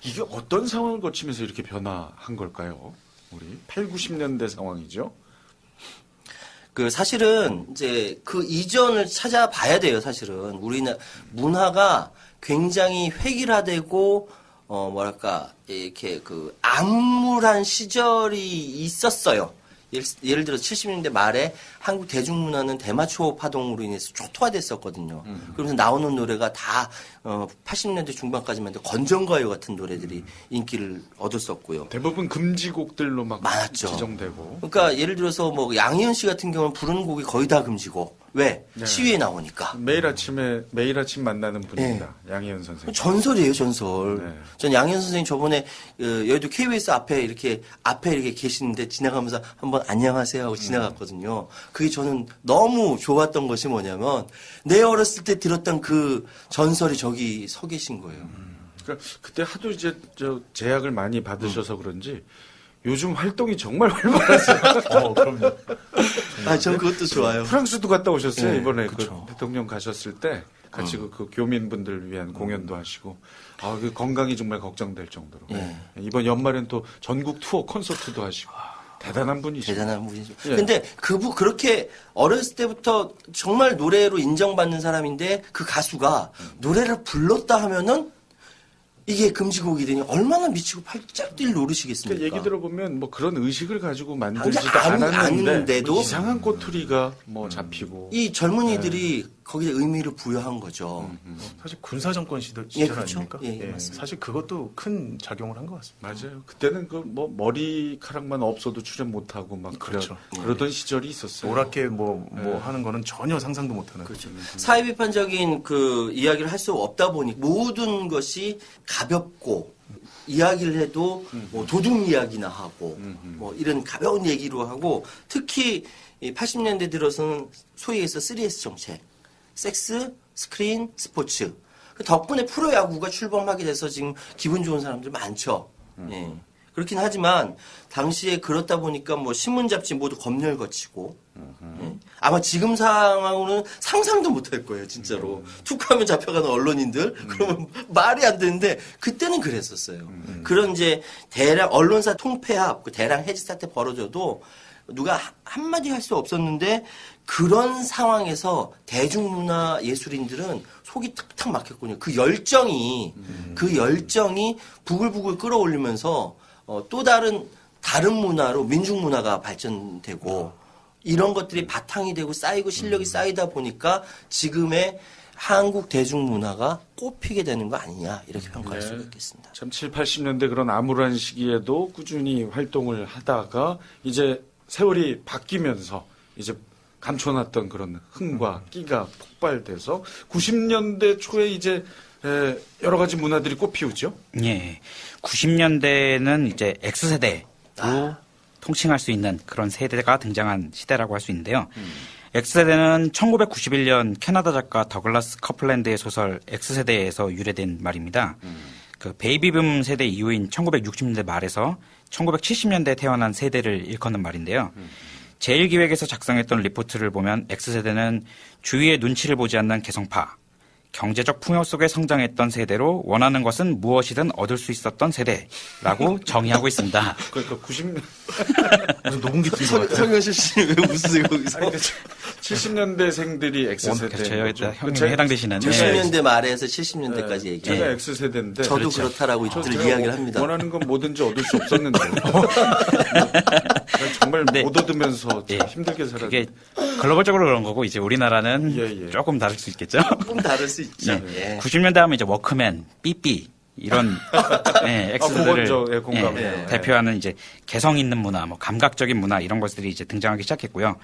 이게 어떤 상황을 거치면서 이렇게 변화한 걸까요? 우리 8, 90년대 상황이죠. 그 사실은 이제 그 이전을 찾아봐야 돼요. 사실은 우리나라 문화가 굉장히 획일화되고 뭐랄까 이렇게 그 암울한 시절이 있었어요. 예를 들어 70년대 말에 한국 대중문화는 대마초 파동으로 인해서 초토화됐었거든요. 그러면서 나오는 노래가 다 80년대 중반까지만 해도 건전가요 같은 노래들이 인기를 얻었었고요. 대부분 금지곡들로 막 많았죠. 지정되고. 그러니까 예를 들어서 뭐 양희은 씨 같은 경우는 부르는 곡이 거의 다 금지고 왜? 네. 시위에 나오니까. 매일 아침 만나는 분입니다. 양희은 선생님. 전설이에요, 전설. 네. 전 양현 선생님 저번에 여의도 KBS 앞에 이렇게 계시는데 지나가면서 한번 안녕하세요 하고 지나갔거든요. 그게 저는 너무 좋았던 것이 뭐냐면 내 어렸을 때 들었던 그 전설이 저기 서 계신 거예요. 그러니까 그때 하도 이제 제약을 많이 받으셔서 그런지 요즘 활동이 정말 활발하세요. 그럼요. 아, 전 그것도 좋아요. 프랑스도 갔다 오셨어요. 네, 이번에 그쵸. 그 대통령 가셨을 때 같이 그 교민분들을 위한 공연도 하시고 그 건강이 정말 걱정될 정도로. 예. 이번 연말엔 또 전국 투어 콘서트도 하시고 대단한 분이시죠. 대단한 분이죠. 예. 근데 그렇게 어렸을 때부터 정말 노래로 인정받는 사람인데 그 가수가 노래를 불렀다 하면은 이게 금지곡이 되니 얼마나 미치고 팔짝 뛸 노릇이겠습니까? 그러니까 얘기 들어보면 뭐 그런 의식을 가지고 만들지도 아니, 않았는데 아닌데도 뭐 이상한 꼬투리가 뭐 잡히고 이 젊은이들이 거기에 의미를 부여한 거죠. 사실 군사정권 시절 예, 그렇죠. 아닙니까? 예, 예, 맞습니다. 사실 그것도 큰 작용을 한 것 같습니다. 맞아요. 그때는 그 뭐 머리카락만 없어도 출연 못하고 막 그렇죠. 그러던 시절이 있었어요. 노랗게 뭐 하는 거는 전혀 상상도 못하는. 그렇죠. 사회 비판적인 그 이야기를 할 수 없다 보니 모든 것이 가볍고 이야기를 해도 뭐 도둑 이야기나 하고 뭐 이런 가벼운 얘기로 하고 특히 80년대 들어서는 소위 해서 3S 정책, 섹스, 스크린, 스포츠. 그 덕분에 프로야구가 출범하게 돼서 지금 기분 좋은 사람들 많죠. 예. 그렇긴 하지만 당시에 그렇다 보니까 뭐 신문 잡지 모두 검열 거치고 예. 아마 지금 상황으로는 상상도 못할 거예요, 진짜로. 툭하면 잡혀가는 언론인들 그러면 말이 안 되는데 그때는 그랬었어요. 그런 이제 대량 언론사 통폐합, 그 대량 해지 사태 벌어져도 누가 한마디 할 수 없었는데 그런 상황에서 대중문화 예술인들은 속이 탁탁 막혔군요. 그 열정이 부글부글 끌어올리면서 또 다른 문화로 민중문화가 발전되고 이런 것들이 바탕이 되고 쌓이고 실력이 쌓이다 보니까 지금의 한국 대중문화가 꽃피게 되는 거 아니냐 이렇게 평가할 수가 있겠습니다. 참 7, 80년대 그런 암울한 시기에도 꾸준히 활동을 하다가 이제 세월이 바뀌면서 이제 감춰놨던 그런 흥과 끼가 폭발돼서 90년대 초에 이제 여러 가지 문화들이 꽃피우죠. 예. 90년대는 이제 X세대로 통칭할 수 있는 그런 세대가 등장한 시대라고 할 수 있는데요. X세대는 1991년 캐나다 작가 더글라스 커플랜드의 소설 X세대에서 유래된 말입니다. 그 베이비붐 세대 이후인 1960년대 말에서 1970년대에 태어난 세대를 일컫는 말인데요. 제1기획에서 작성했던 리포트를 보면 X세대는 주위의 눈치를 보지 않는 개성파, 경제적 풍요 속에 성장했던 세대로 원하는 것은 무엇이든 얻을 수 있었던 세대라고 정의하고 있습니다. 그러니까 90년 무슨 녹음기 뜬 것 같아요. 성현실 씨는 왜 웃으세요 거기서? 70년대생들이 X세대. 그렇죠. 여기다 형님에 해당되시는. 90년대 말에서 70년대까지 얘기해요. 제가 X세대인데 저도 그렇죠. 그렇다라고 저 늘 제가 이야기를 합니다. 원하는 건 뭐든지 얻을 수 없었는데 정말 네. 못 얻으면서 참 예. 힘들게 살았. 그게 글로벌적으로 그런 거고 이제 우리나라는 예, 예. 조금 다를 수 있겠죠. 조금 다를 수 있죠. 예. 90년대 하면 이제 워크맨, 삐삐 이런 X들을 그건 저 공감해요. 예. 대표하는 이제 개성 있는 문화, 뭐 감각적인 문화 이런 것들이 이제 등장하기 시작했고요.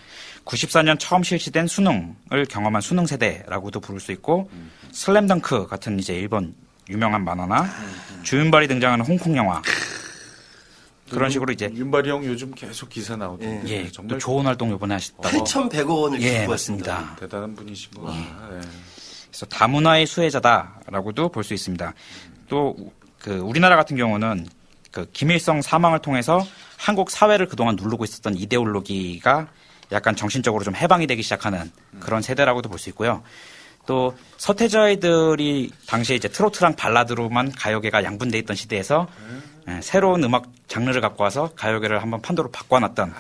94년 처음 실시된 수능을 경험한 수능 세대라고도 부를 수 있고 슬램덩크 같은 이제 일본 유명한 만화나 주윤발이 등장하는 홍콩 영화 그런 식으로 이제 윤발이 형 요즘 계속 기사 나오던데 예, 또 정말 좋은 활동 이번에 하셨다고. 8,100억 원을 예, 기부했습니다. 맞습니다. 대단한 분이시구나. 예. 그래서 다문화의 수혜자다라고도 볼 수 있습니다. 또 그 우리나라 같은 경우는 그 김일성 사망을 통해서 한국 사회를 그동안 누르고 있었던 이데올로기가 약간 정신적으로 좀 해방이 되기 시작하는 그런 세대라고도 볼 수 있고요. 또 서태지 아이들이 당시에 이제 트로트랑 발라드로만 가요계가 양분돼 있던 시대에서 새로운 음악 장르를 갖고 와서 가요계를 한번 판도로 바꿔놨던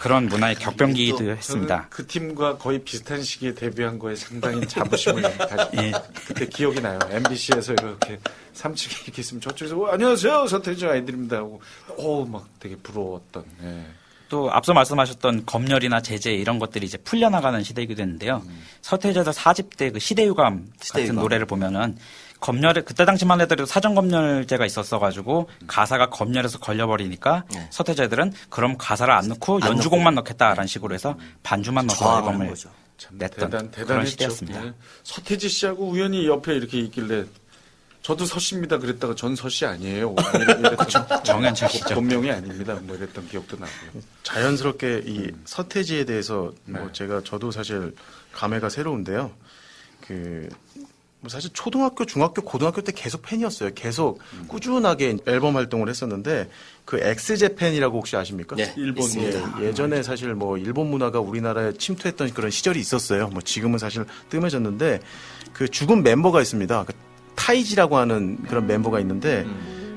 그런 문화의 격변기도 했습니다. 저는 그 팀과 거의 비슷한 시기에 데뷔한 거에 상당히 자부심을 가지고 예. 그때 기억이 나요. MBC에서 이렇게 3층에 이렇게 있으면 저쪽에서 안녕하세요 서태지 아이들입니다 하고 막 되게 부러웠던. 예. 또 앞서 말씀하셨던 검열이나 제재 이런 것들이 이제 풀려나가는 시대이기도 했는데요. 서태지아들 4집 때 그 시대유감 같은 시대유감. 노래를 보면은 검열에 그때 당시만 해도 사전 검열제가 있었어가지고 가사가 검열에서 걸려버리니까 네. 서태지아들은 그럼 가사를 안 넣고 연주곡만 넣겠다라는 식으로 해서 반주만 넣어서 저항하는 앨범을 거죠. 참 냈던 그런 대단했죠. 시대였습니다. 예. 서태지 씨하고 우연히 옆에 이렇게 있길래 저도 서씨입니다 그랬다가 전 서씨 아니에요. 정현철 씨죠. 본명이 아닙니다. 뭐 이랬던 기억도 나고요. 자연스럽게 이 서태지에 대해서 뭐 네. 저도 사실 감회가 새로운데요. 뭐 사실 초등학교, 중학교, 고등학교 때 계속 팬이었어요. 계속 꾸준하게 앨범 활동을 했었는데 그 엑스제팬이라고 혹시 아십니까? 네, 일본 있습니다. 예전에 사실 뭐 일본 문화가 우리나라에 침투했던 그런 시절이 있었어요. 뭐 지금은 사실 뜸해졌는데 그 죽은 멤버가 있습니다. 그 타이지라고 하는 그런 멤버가 있는데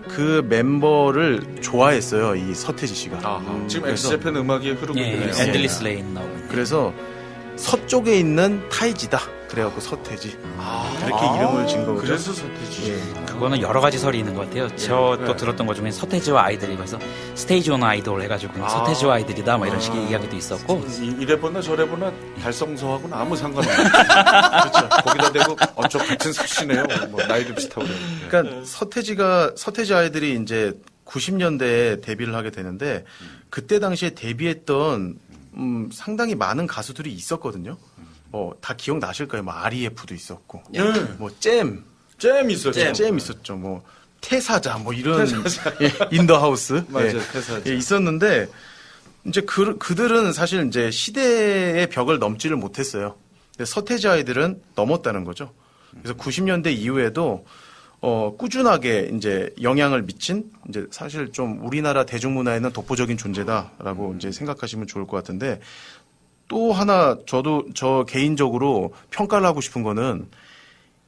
그 멤버를 좋아했어요. 이 서태지 씨가. 아하. 지금 그래서- 엑스제팬 음악이 흐르고 예, 있네요. 앤들리스 레인 나오는. 그래서 서쪽에 있는 타이지다. 그래갖고 서태지. 그렇게 이름을 진 거거든요. 그래서 서태지. 예. 그거는 여러 가지 설이 있는 것 같아요. 저 또 네. 들었던 것 중에 서태지와 아이들이 그래서 스테이지 온 아이돌 해가지고 서태지와 아이들이다 뭐 이런 식의 이야기도 있었고 이래 보나 저래 보나 달성서하고는 아무 상관없어요. 그렇죠. 거기다 대고 저 같은 서씨네요. 뭐 나이도 비슷하고 그러는데. 그러니까 서태지 아이들이 이제 90년대에 데뷔를 하게 되는데 그때 당시에 데뷔했던 상당히 많은 가수들이 있었거든요. 다 기억나실 거예요. 뭐 REF도 있었고, 네. 뭐 잼 있었죠. 잼 있었죠. 뭐 태사자 뭐 이런 인더하우스 맞아요. 태사자. 있었는데 이제 그들은 사실 이제 시대의 벽을 넘지를 못했어요. 근데 서태지 아이들은 넘었다는 거죠. 그래서 90년대 이후에도 꾸준하게 이제 영향을 미친 이제 사실 좀 우리나라 대중문화에는 독보적인 존재다라고 이제 생각하시면 좋을 것 같은데 또 하나 저 개인적으로 평가를 하고 싶은 거는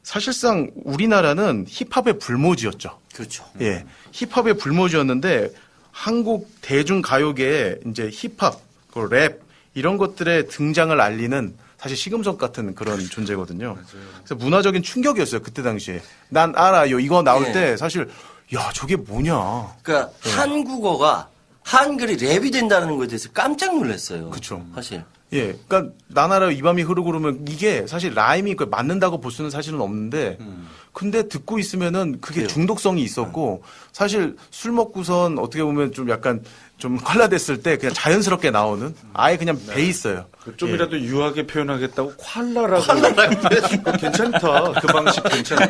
사실상 우리나라는 힙합의 불모지였죠. 그렇죠. 예. 힙합의 불모지였는데 한국 대중가요계에 이제 힙합, 그 랩 이런 것들의 등장을 알리는 사실 시금석 같은 그런 존재거든요. 그래서 문화적인 충격이었어요. 그때 당시에. 난 알아요. 이거 나올 예. 때 사실 야, 저게 뭐냐. 그러니까 한국어가 한글이 랩이 된다는 것에 대해서 깜짝 놀랐어요. 그쵸. 사실. 예, 그러니까 나나라 이 밤이 흐르고 그러면 이게 사실 라임이 맞는다고 볼 수는 사실은 없는데, 근데 듣고 있으면은 그게 그래요. 중독성이 있었고, 사실 술 먹고선 어떻게 보면 좀 약간 좀 콜라됐을 때 그냥 자연스럽게 나오는 아예 그냥 배 있어요. 좀이라도 유하게 표현하겠다고 콸라라고. 괜찮다. 그 방식 괜찮아.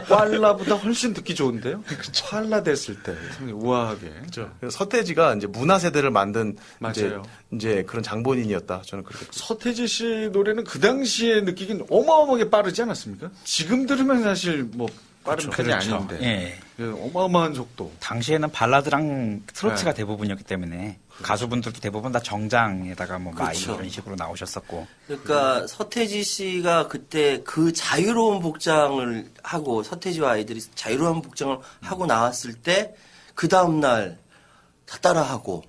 꽐라보다 훨씬 듣기 좋은데요? 꽐라 됐을 때 상당히 우아하게. 그렇죠. 그래서 서태지가 이제 문화 세대를 만든 맞아요. 이제 그런 장본인이었다. 저는 그렇게. 서태지 씨 노래는 그 당시에 느끼긴 어마어마하게 빠르지 않았습니까? 지금 들으면 사실 뭐 빠른 편이 그렇죠. 아닌데. 예. 어마어마한 속도. 당시에는 발라드랑 트로트가 네. 대부분이었기 때문에 가수분들도 대부분 다 정장에다가 뭐 마이 그렇죠. 이런 식으로 나오셨었고 그러니까 서태지 씨가 그때 그 자유로운 복장을 하고 서태지와 아이들이 자유로운 복장을 하고 나왔을 때 그 다음 날 다 따라하고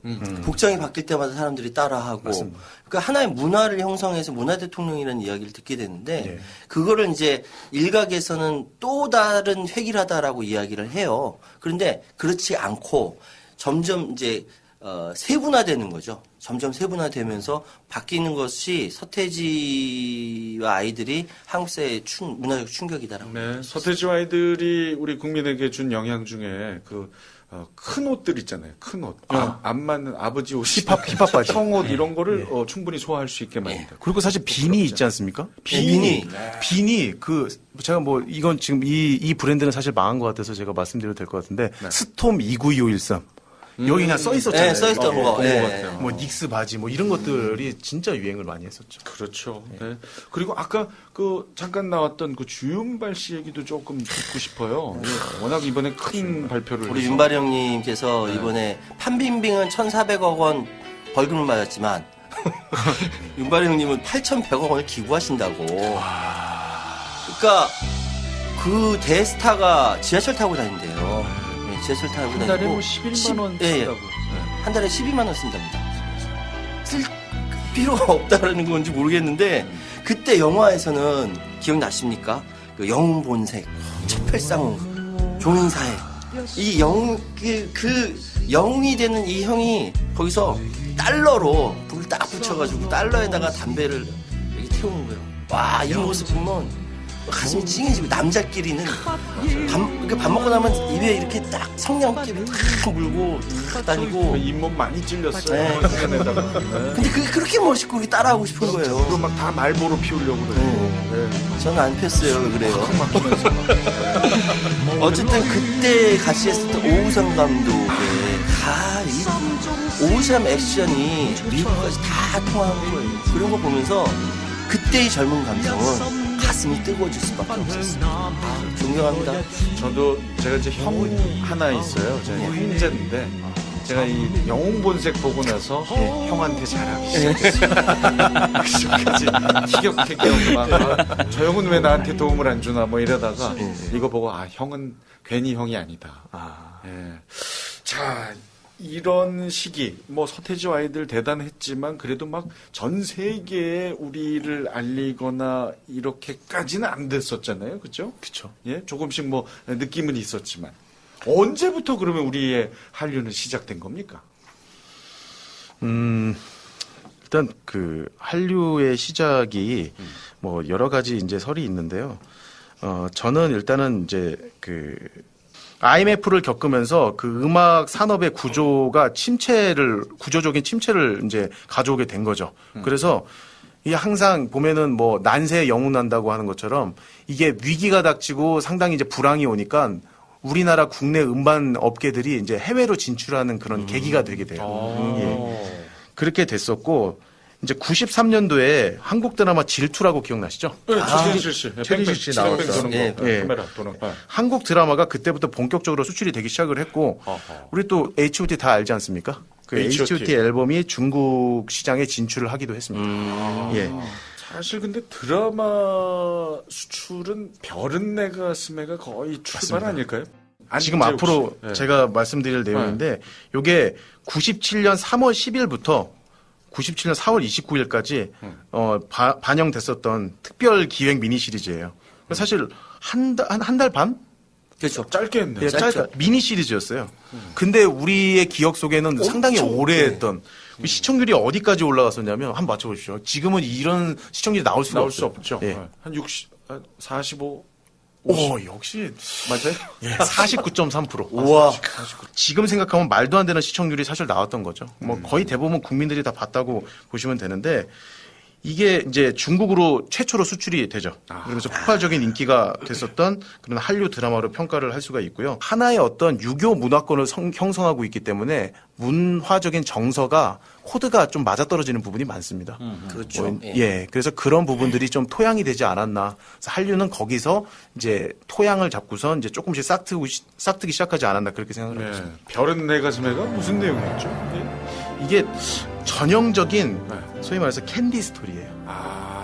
복장이 바뀔 때마다 사람들이 따라하고 맞습니다. 그러니까 하나의 문화를 형성해서 문화 대통령이라는 이야기를 듣게 되는데 네. 그거를 이제 일각에서는 또 다른 획일하다라고 이야기를 해요. 그런데 그렇지 않고 점점 이제 세분화되는 거죠. 점점 세분화되면서 바뀌는 것이 서태지와 아이들이 한국 사회의 문화적 충격이다라고. 네. 서태지와 아이들이 우리 국민에게 준 영향 중에 그 큰 옷들 있잖아요. 큰 옷. 안 맞는 아버지 옷이 힙합 바지. 형옷 이런 거를 충분히 소화할 수 있게 만든다. 그리고 사실 비니 있지 않습니까? 비니. 비니 제가 뭐 이건 지금 이 브랜드는 사실 망한 것 같아서 제가 말씀드려도 될 것 같은데 스톰 29213 여기 그냥 써 있었잖아요. 네, 써 있던 거. 네. 뭐 닉스 바지 뭐 이런 것들이 진짜 유행을 많이 했었죠. 그렇죠. 네. 그리고 아까 잠깐 나왔던 그 주윤발 씨 얘기도 조금 듣고 싶어요. 워낙 이번에 큰 발표를 우리 해서. 윤발 형님께서 이번에 판빙빙은 1,400억 원 벌금을 맞았지만 윤발 형님은 8,100억 원을 기부하신다고. 그러니까 그 대스타가 지하철 타고 다닌대요. 네, 지하철 타고 다니고 한 달에 뭐 11만 원 예, 예. 쓴다고. 한 달에 12만 원 쓴답니다. 쓸 필요가 없다라는 건지 모르겠는데 그때 영화에서는 기억나십니까? 그 영웅 본색, 첩혈상웅, 종인사회 이 영웅 그 영웅이 되는 이 형이 거기서 달러로 불 딱 붙여가지고 달러에다가 담배를 이렇게 태우는 거예요. 와, 이 모습 보면 가슴이 찡해지고 남자끼리는 밥 먹고 나면 입에 이렇게 딱 성냥개를 탁 물고 탁 다니고 잇몸 많이 찔렸어요. 네. 시간에다가. 근데 그게 그렇게 멋있고 우리 따라하고 싶은 거예요. 그리고 막 다 말보로 피우려고 그래요. 네. 저는 안 폈어요. 왜 그래요? 막히면서 어쨌든 그때 같이 했었던 오우성 감독의 오우삼 액션이 미국까지 다 통하는 거예요. 그런 거 보면서 그때의 젊은 감성은 가슴이 뜨거워질 수밖에 없었어요. 존경합니다. 제가 이제 형 하나 있어요. 제가 형제인데 제가 이 영웅 본색 보고 나서 형한테 잘하기 시작했어요. 그전까지 티격태격 막 저 형은 왜 나한테 도움을 안 주나 뭐 이러다가 이거 보고 형은 괜히 형이 아니다. 예. 자, 이런 시기, 뭐 서태지와 아이들 대단했지만 그래도 막 전 세계에 우리를 알리거나 이렇게까지는 안 됐었잖아요, 그렇죠? 그렇죠. 예, 조금씩 뭐 느낌은 있었지만 언제부터 그러면 우리의 한류는 시작된 겁니까? 일단 그 한류의 시작이 뭐 여러 가지 이제 설이 있는데요. 저는 일단은 이제 IMF를 겪으면서 그 음악 산업의 구조적인 침체를 이제 가져오게 된 거죠. 그래서 이게 항상 보면은 뭐 난세에 영웅 난다고 하는 것처럼 이게 위기가 닥치고 상당히 이제 불황이 오니까 우리나라 국내 음반 업계들이 이제 해외로 진출하는 그런 계기가 되게 돼요. 예. 그렇게 됐었고 이제 93년도에 한국 드라마 질투라고 기억나시죠? 네, 최진실 씨 나왔죠. 도는 거, 예. 카메라 도는 거. 한국 드라마가 그때부터 본격적으로 수출이 되기 시작을 했고 우리 또 H.O.T 다 알지 않습니까? 그 H.O.T 앨범이 중국 시장에 진출을 하기도 했습니다. 예. 사실 근데 드라마 수출은 별은 내 가슴에가 거의 출발 아닐까요? 지금 안재욱 앞으로 씨. 네. 제가 말씀드릴 내용인데 요게 97년 3월 10일부터 97년 4월 29일까지 반영됐었던 특별 기획 미니 시리즈예요. 사실 한 달 반? 그렇죠. 짧게 했네. 예, 짧다. 미니 시리즈였어요. 근데 우리의 기억 속에는 상당히 오래 했던 시청률이 어디까지 올라갔었냐면 한번 맞춰보십시오. 지금은 이런 시청률이 나올 수가 나올 수 없어요. 없죠. 예. 한 45. 오, 역시 맞아요? 예, 49.3%. 우와. 지금 생각하면 말도 안 되는 시청률이 사실 나왔던 거죠. 뭐 거의 대부분 국민들이 다 봤다고 보시면 되는데 이게 이제 중국으로 최초로 수출이 되죠. 그래서 폭발적인 인기가 됐었던 그런 한류 드라마로 평가를 할 수가 있고요. 하나의 어떤 유교 문화권을 형성하고 있기 때문에 문화적인 정서가 코드가 좀 맞아떨어지는 부분이 많습니다. 그렇죠. 예, 그래서 그런 부분들이 좀 토양이 되지 않았나. 그래서 한류는 거기서 이제 토양을 잡고서 이제 조금씩 싹트기 시작하지 않았나 그렇게 생각을 하고 있습니다. 별은 내 가슴에가 무슨 내용이었죠? 이게 전형적인 소위 말해서 캔디 스토리예요.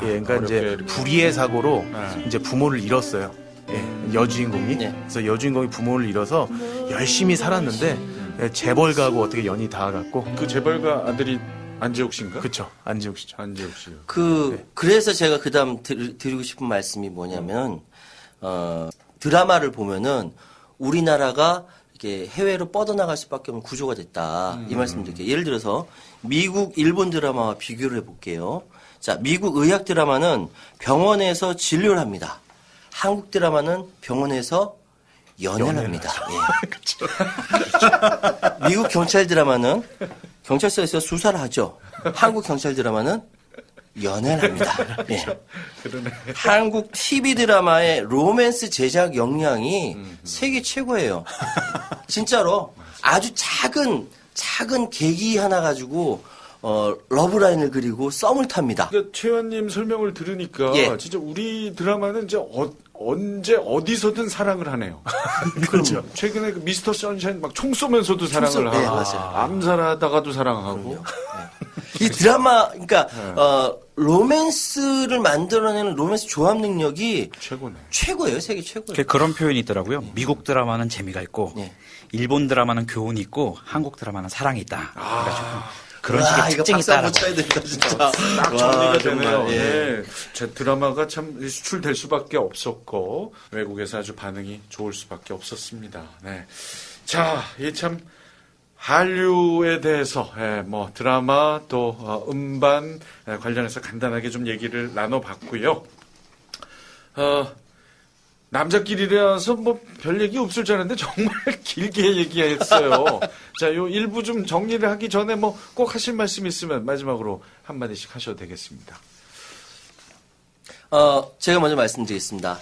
예, 그러니까 이제 이렇게. 불의의 사고로 네. 이제 부모를 잃었어요. 예, 여주인공이. 네. 그래서 여주인공이 부모를 잃어서 열심히 살았는데 재벌가하고 어떻게 연이 닿아갖고. 그 재벌가 아들이 안재욱 씨인가? 그쵸. 안재욱 씨죠. 안재욱 씨. 그래서 제가 그다음 드리고 싶은 말씀이 뭐냐면 드라마를 보면은 우리나라가 이렇게 해외로 뻗어나갈 수밖에 없는 구조가 됐다. 이 말씀 드릴게요. 예를 들어서 미국, 일본 드라마와 비교를 해볼게요. 자, 미국 의학 드라마는 병원에서 진료를 합니다. 한국 드라마는 병원에서 연애를 합니다. 예. 미국 경찰 드라마는 경찰서에서 수사를 하죠. 한국 경찰 드라마는 연애를 합니다. 예. 한국 TV 드라마의 로맨스 제작 역량이 세계 최고예요. 진짜로 아주 작은 계기 하나 가지고 러브라인을 그리고 썸을 탑니다. 그러니까 최환님 설명을 들으니까 예. 진짜 우리 드라마는 이제 언제 어디서든 사랑을 하네요. 그렇죠. 최근에 그 미스터 선샤인 막 총 쏘면서도 사랑을 하고 네, 맞아요. 암살하다가도 사랑하고 이 드라마, 그러니까 로맨스를 만들어내는 로맨스 조합 능력이 최고네. 최고예요, 세계 최고예요. 그런 표현이 있더라고요. 미국 드라마는 재미가 있고 예. 일본 드라마는 교훈이 있고 한국 드라마는 사랑이 있다. 그래가지고 그런 와, 식의 이거 특징이 박수 한번 있다라고. 쳐야 된다, 진짜. 딱 와, 정리가 정말, 되네요. 예. 네. 제 드라마가 참 수출될 수밖에 없었고 외국에서 아주 반응이 좋을 수밖에 없었습니다. 네. 자, 이 참 한류에 대해서 뭐 드라마 또 음반 관련해서 간단하게 좀 얘기를 나눠봤고요. 남자끼리라서 뭐 별 얘기 없을 줄 알았는데 정말 길게 얘기했어요. 자, 요 일부 좀 정리를 하기 전에 뭐 꼭 하실 말씀 있으면 마지막으로 한마디씩 하셔도 되겠습니다. 제가 먼저 말씀드리겠습니다.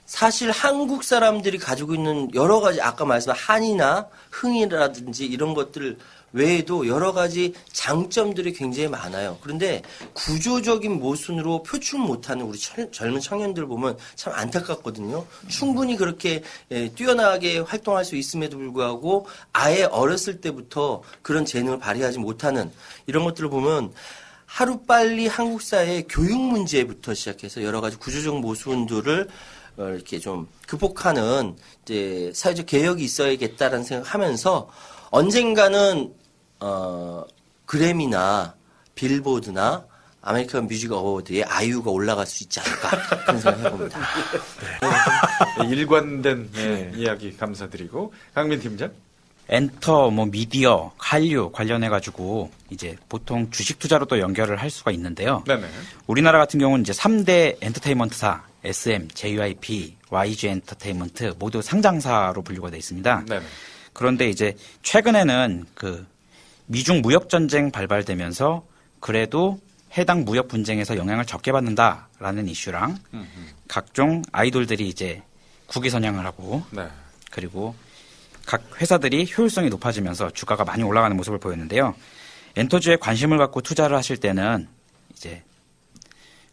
사실 한국 사람들이 가지고 있는 여러 가지 아까 말씀한 한이나 흥이라든지 이런 것들 외에도 여러 가지 장점들이 굉장히 많아요. 그런데 구조적인 모순으로 표출 못하는 우리 젊은 청년들 보면 참 안타깝거든요. 충분히 그렇게 뛰어나게 활동할 수 있음에도 불구하고 아예 어렸을 때부터 그런 재능을 발휘하지 못하는 이런 것들을 보면 하루빨리 한국 사회의 교육 문제부터 시작해서 여러 가지 구조적 모순들을 이렇게 좀 극복하는 이제 사회적 개혁이 있어야겠다라는 생각하면서 언젠가는 그래미나 빌보드나 아메리칸 뮤직 어워드에 아이유가 올라갈 수 있지 않을까 그런 생각을 해봅니다. 일관된 이야기 감사드리고 강민 팀장. 엔터, 뭐 미디어, 한류 관련해가지고 이제 보통 주식 투자로 또 연결을 할 수가 있는데요. 네네. 우리나라 같은 경우는 이제 3대 엔터테인먼트사, SM, JYP, YG 엔터테인먼트 모두 상장사로 분류가 되어 있습니다. 네네. 그런데 이제 최근에는 그 미중 무역 전쟁 발발되면서 그래도 해당 무역 분쟁에서 영향을 적게 받는다라는 이슈랑 각종 아이돌들이 이제 국위 선양을 하고 네. 그리고 각 회사들이 효율성이 높아지면서 주가가 많이 올라가는 모습을 보였는데요. 엔터주에 관심을 갖고 투자를 하실 때는 이제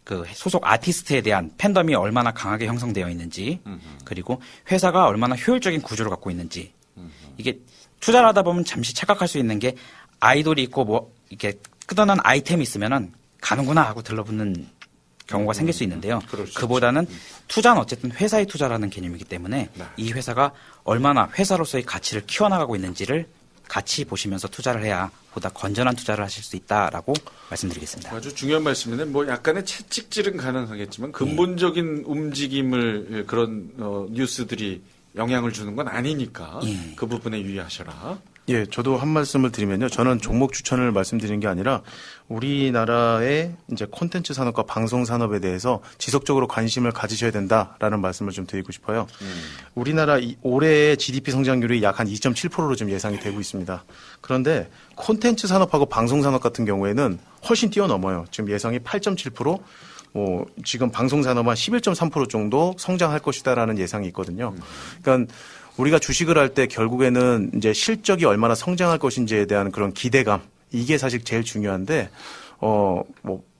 그 소속 아티스트에 대한 팬덤이 얼마나 강하게 형성되어 있는지 그리고 회사가 얼마나 효율적인 구조를 갖고 있는지 이게 투자를 하다 보면 잠시 착각할 수 있는 게 아이돌이 있고 뭐 이렇게 끄덕한 아이템이 있으면은 가는구나 하고 들러붙는 경우가 생길 수 있는데요. 그럴 수 그보다는 투자는 어쨌든 회사의 투자라는 개념이기 때문에 네. 이 회사가 얼마나 회사로서의 가치를 키워나가고 있는지를 같이 보시면서 투자를 해야 보다 건전한 투자를 하실 수 있다라고 말씀드리겠습니다. 아주 중요한 말씀인데 뭐 약간의 채찍질은 가능하겠지만 근본적인 움직임을 그런 뉴스들이 영향을 주는 건 아니니까 예. 그 부분에 유의하셔라. 예, 저도 한 말씀을 드리면요. 저는 종목 추천을 말씀드리는 게 아니라 우리나라의 이제 콘텐츠 산업과 방송 산업에 대해서 지속적으로 관심을 가지셔야 된다라는 말씀을 좀 드리고 싶어요. 우리나라 올해의 GDP 성장률이 약 한 2.7%로 지금 예상이 되고 있습니다. 그런데 콘텐츠 산업하고 방송 산업 같은 경우에는 훨씬 뛰어넘어요. 지금 예상이 8.7%, 지금 방송 산업은 11.3% 정도 성장할 것이다라는 예상이 있거든요. 그러니까 우리가 주식을 할 때 결국에는 이제 실적이 얼마나 성장할 것인지에 대한 그런 기대감, 이게 사실 제일 중요한데,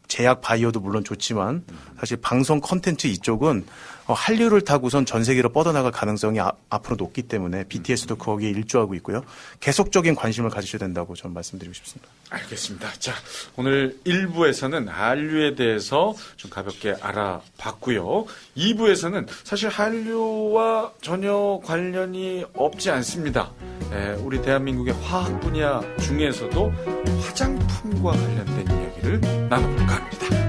제약 바이오도 물론 좋지만 사실 방송 콘텐츠 이쪽은 한류를 타고선 전 세계로 뻗어나갈 가능성이 앞으로 높기 때문에 BTS도 거기에 일조하고 있고요. 계속적인 관심을 가지셔야 된다고 저는 말씀드리고 싶습니다. 알겠습니다. 자, 오늘 1부에서는 한류에 대해서 좀 가볍게 알아봤고요. 2부에서는 사실 한류와 전혀 관련이 없지 않습니다. 우리 대한민국의 화학 분야 중에서도 화장품과 관련된 이야기를 나눠볼까 합니다.